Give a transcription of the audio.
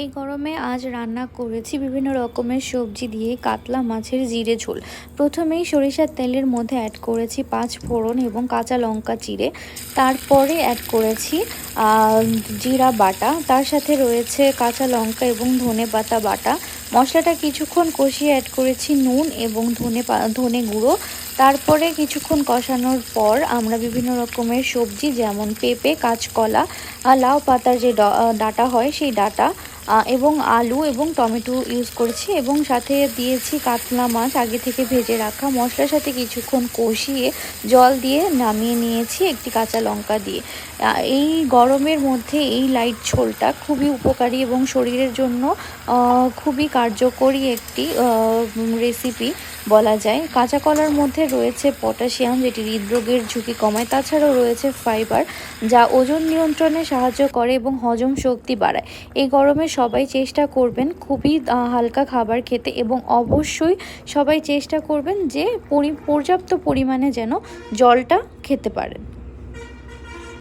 এই গরমে আজ রান্না করেছি বিভিন্ন রকমের সবজি দিয়ে কাতলা মাছের জিরে ঝোল। প্রথমেই সরিষার তেলের মধ্যে অ্যাড করেছি 5 ফোড়ন এবং কাঁচা লঙ্কা চিড়ে। তারপরে অ্যাড করেছি জিরা বাটা, তার সাথে রয়েছে কাঁচা লঙ্কা এবং ধনেপাতা বাটা। মশলাটা কিছুক্ষণ কষিয়ে অ্যাড করেছি নুন এবং ধনে গুঁড়ো। তারপরে কিছুক্ষণ কষানোর পর আমরা বিভিন্ন রকমের সবজি যেমন পেঁপে, কাঁচকলা, লাউ পাতার যে ডাঁটা হয় সেই ডাঁটা এবং আলু এবং টমেটো ইউজ করেছি এবং সাথে দিয়েছি কাতলা মাছ আগে থেকে ভেজে রাখা। মশলার সাথে কিছুক্ষণ কষিয়ে জল দিয়ে নামিয়ে নিয়েছি একটি কাঁচা লঙ্কা দিয়ে। এই গরমের মধ্যে এই লাইট ঝোলটা খুবই উপকারী এবং শরীরের জন্য খুবই কার্যকরী একটি রেসিপি বলা যায়। কাঁচা কলার মধ্যে রয়েছে পটাশিয়াম, যেটি হৃদরোগের ঝুঁকি কমায়। তাছাড়াও রয়েছে ফাইবার, যা ওজন নিয়ন্ত্রণে সাহায্য করে এবং হজম শক্তি বাড়ায়। এই গরমে সবাই চেষ্টা করবেন খুবই হালকা খাবার খেতে এবং অবশ্যই সবাই চেষ্টা করবেন যে পর্যাপ্ত পরিমাণে যেন জলটা খেতে পারেন।